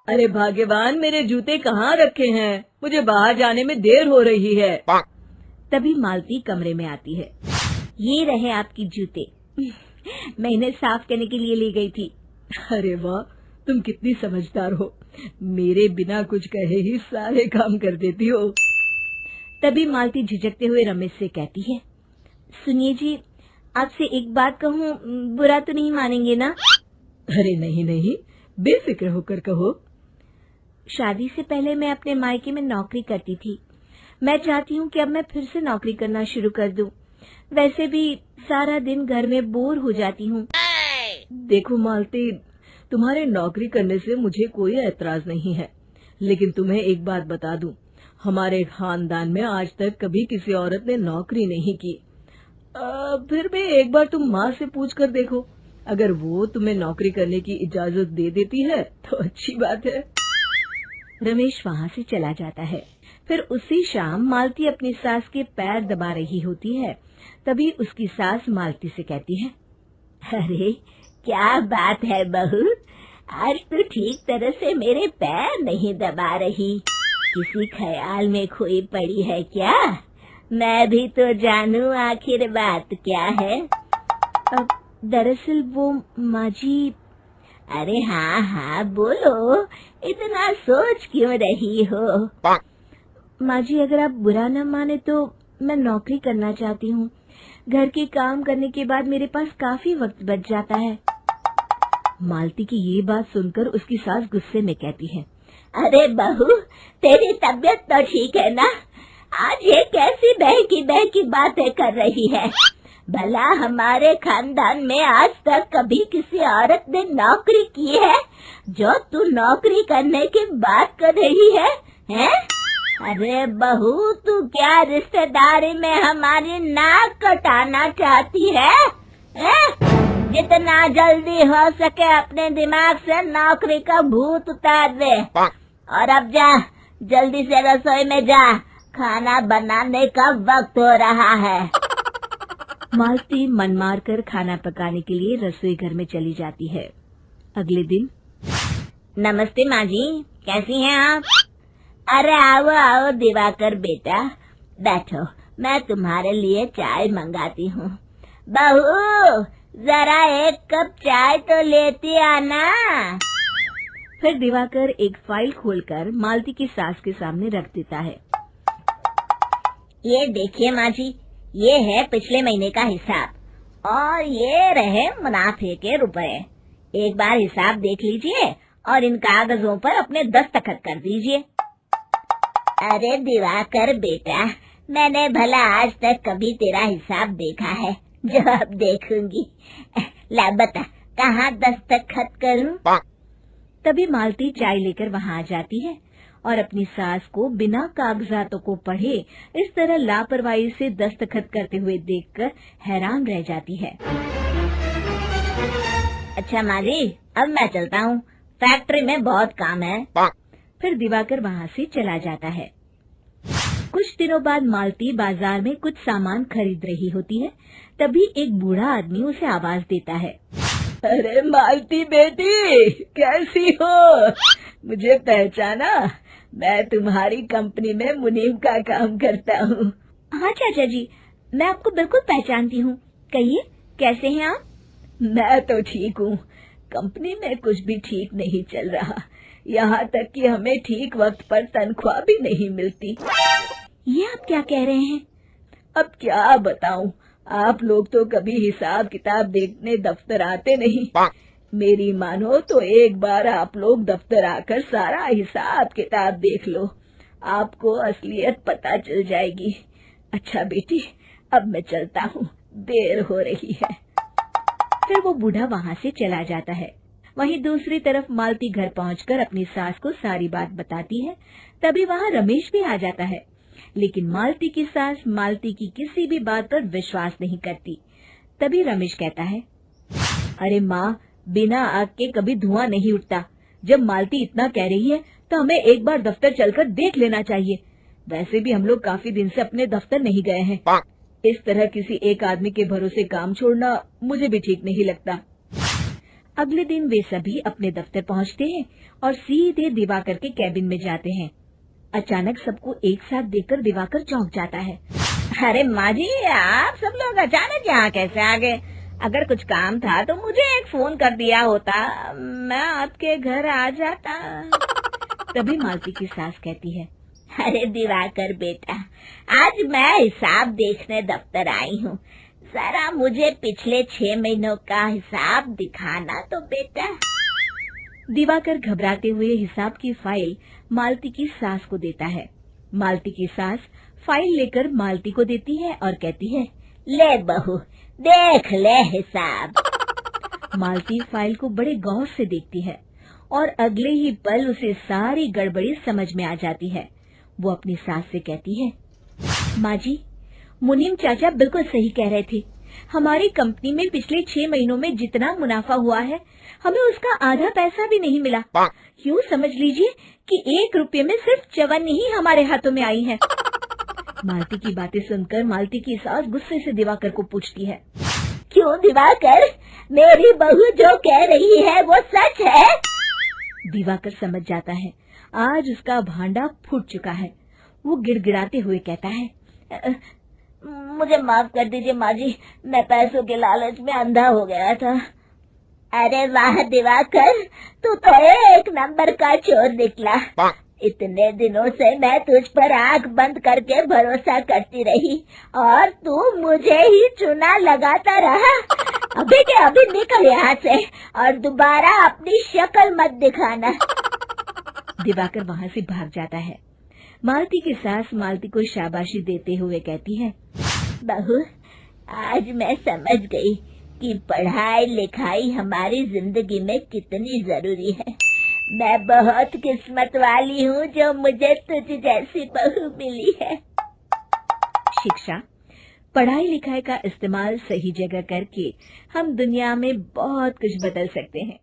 अरे भाग्यवान, मेरे जूते कहाँ रखे हैं? मुझे बाहर जाने में देर हो रही है। तभी मालती कमरे में आती है। ये रहे आपकी जूते। मैं इन्हें साफ करने के लिए ले गई थी। अरे वाह, तुम कितनी समझदार हो। मेरे बिना कुछ कहे ही सारे काम कर देती हो। तभी मालती झिझकते हुए रमेश से कहती है, सुनिए जी, आपसे एक बात कहूँ, बुरा तो नहीं मानेंगे ना? अरे नहीं नहीं, बेफिक्र होकर कहो। शादी से पहले मैं अपने मायके में नौकरी करती थी। मैं चाहती हूँ कि अब मैं फिर से नौकरी करना शुरू कर दूं। वैसे भी सारा दिन घर में बोर हो जाती हूँ। देखो मालती, तुम्हारे नौकरी करने से मुझे कोई ऐतराज नहीं है, लेकिन तुम्हें एक बात बता दूं, हमारे खानदान में आज तक कभी किसी औरत ने नौकरी नहीं की। फिर भी एक बार तुम माँ से पूछ कर देखो, अगर वो तुम्हें नौकरी करने की इजाजत दे देती है तो अच्छी बात है। रमेश वहाँ से चला जाता है। फिर उसी शाम मालती अपनी सास के पैर दबा रही होती है। तभी उसकी सास मालती से कहती है, अरे क्या बात है बहू, आज तो ठीक तरह से मेरे पैर नहीं दबा रही। किसी ख्याल में खोई पड़ी है क्या? मैं भी तो जानूं आखिर बात क्या है। अब दरअसल वो माँ जी। अरे हाँ हाँ बोलो, इतना सोच क्यों रही हो? माँ जी, अगर आप बुरा न माने तो मैं नौकरी करना चाहती हूँ। घर के काम करने के बाद मेरे पास काफी वक्त बच जाता है। मालती की ये बात सुनकर उसकी सास गुस्से में कहती है, अरे बहू, तेरी तबीयत तो ठीक है ना? आज ये कैसी बहकी बातें कर रही है? भला हमारे खानदान में आज तक कभी किसी औरत ने नौकरी की है जो तू नौकरी करने की बात कर रही है, हैं? अरे बहू, तू क्या रिश्तेदारी में हमारी नाक कटाना चाहती है? जितना जल्दी हो सके अपने दिमाग से नौकरी का भूत उतार दे, और अब जा, जल्दी से रसोई में जा, खाना बनाने का वक्त हो रहा है। मालती मन मार कर खाना पकाने के लिए रसोई घर में चली जाती है। अगले दिन, नमस्ते माँ जी, कैसी हैं आप? अरे आओ आओ दिवाकर बेटा, बैठो, मैं तुम्हारे लिए चाय मंगाती हूँ। बहू, जरा एक कप चाय तो लेती आना। फिर दिवाकर एक फाइल खोलकर मालती की सास के सामने रख देता है। ये देखिए माँ जी, ये है पिछले महीने का हिसाब और ये रहे मुनाफे के रुपए। एक बार हिसाब देख लीजिए और इन कागजों पर अपने दस्तखत कर दीजिए। अरे दिवाकर बेटा, मैंने भला आज तक कभी तेरा हिसाब देखा है जो अब देखूंगी? ला बता, कहाँ दस्तखत करूं? तभी मालती चाय लेकर वहाँ आ जाती है और अपनी सास को बिना कागजातों को पढ़े इस तरह लापरवाही से दस्तखत करते हुए देखकर हैरान रह जाती है। अच्छा माँ जी, अब मैं चलता हूँ, फैक्ट्री में बहुत काम है। फिर दिवाकर वहाँ से चला जाता है। कुछ दिनों बाद मालती बाजार में कुछ सामान खरीद रही होती है। तभी एक बूढ़ा आदमी उसे आवाज देता है, अरे मालती बेटी, कैसी हो? मुझे पहचाना? मैं तुम्हारी कंपनी में मुनीम का काम करता हूँ। हाँ चाचा जी, मैं आपको बिल्कुल पहचानती हूँ। कहिए, कैसे हैं आप? मैं तो ठीक हूँ। कंपनी में कुछ भी ठीक नहीं चल रहा, यहाँ तक कि हमें ठीक वक्त पर तनख्वाह भी नहीं मिलती। ये आप क्या कह रहे हैं? अब क्या बताऊँ, आप लोग तो कभी हिसाब किताब देखने दफ्तर आते नहीं। मेरी मानो तो एक बार आप लोग दफ्तर आकर सारा हिसाब किताब देख लो, आपको असलियत पता चल जाएगी। अच्छा बेटी, अब मैं चलता हूँ, देर हो रही है। फिर वो बूढ़ा वहाँ से चला जाता है। वहीं दूसरी तरफ मालती घर पहुंचकर अपनी सास को सारी बात बताती है। तभी वहाँ रमेश भी आ जाता है, लेकिन मालती की सास मालती की किसी भी बात पर विश्वास नहीं करती। तभी रमेश कहता है, अरे माँ, बिना आग के कभी धुआं नहीं उठता। जब मालती इतना कह रही है तो हमें एक बार दफ्तर चलकर देख लेना चाहिए। वैसे भी हम लोग काफी दिन से अपने दफ्तर नहीं गए हैं। इस तरह किसी एक आदमी के भरोसे काम छोड़ना मुझे भी ठीक नहीं लगता। अगले दिन वे सभी अपने दफ्तर पहुंचते हैं और सीधे दिवाकर के कैबिन में जाते हैं। अचानक सबको एक साथ देखकर दिवाकर चौंक जाता है। अरे माँ जी, आप सब लोग अचानक यहाँ कैसे आ गए? अगर कुछ काम था तो मुझे एक फोन कर दिया होता, मैं आपके घर आ जाता। तभी मालती की सास कहती है, अरे दिवाकर बेटा, आज मैं हिसाब देखने दफ्तर आई हूँ, जरा मुझे पिछले 6 महीनों का हिसाब दिखाना तो बेटा। दिवाकर घबराते हुए हिसाब की फाइल मालती की सास को देता है। मालती की सास फाइल लेकर मालती को देती है और कहती है, ले बहू, देख ले हिसाब। मालती फाइल को बड़े गौर से देखती है और अगले ही पल उसे सारी गड़बड़ी समझ में आ जाती है। वो अपनी सास से कहती है, माँ जी, मुनीम चाचा बिल्कुल सही कह रहे थे। हमारी कंपनी में पिछले 6 महीनों में जितना मुनाफा हुआ है, हमें उसका आधा पैसा भी नहीं मिला। यूँ समझ लीजिए कि 1 रुपये में सिर्फ चवन्नी ही हमारे हाथों में आई है। मालती की बातें सुनकर मालती की सास गुस्से से दिवाकर को पूछती है, क्यों दिवाकर, मेरी बहू जो कह रही है वो सच है? दिवाकर समझ जाता है आज उसका भांडा फूट चुका है। वो गिड़गिड़ाते हुए कहता है, मुझे माफ कर दीजिए माँ जी, मैं पैसों के लालच में अंधा हो गया था। अरे वाह दिवाकर, तू तो एक नंबर का चोर निकला। इतने दिनों से मैं तुझ पर आंख बंद करके भरोसा करती रही और तू मुझे ही चुना लगाता रहा। अभी के अभी निकल यहाँ से और दोबारा अपनी शक्ल मत दिखाना। दिवाकर वहाँ से भाग जाता है। मालती की सास मालती को शाबाशी देते हुए कहती है, बहू, आज मैं समझ गई कि पढ़ाई लिखाई हमारी जिंदगी में कितनी जरूरी है। मैं बहुत किस्मत वाली हूँ जो मुझे तुझ जैसी बहू मिली है। शिक्षा, पढ़ाई लिखाई का इस्तेमाल सही जगह करके हम दुनिया में बहुत कुछ बदल सकते हैं।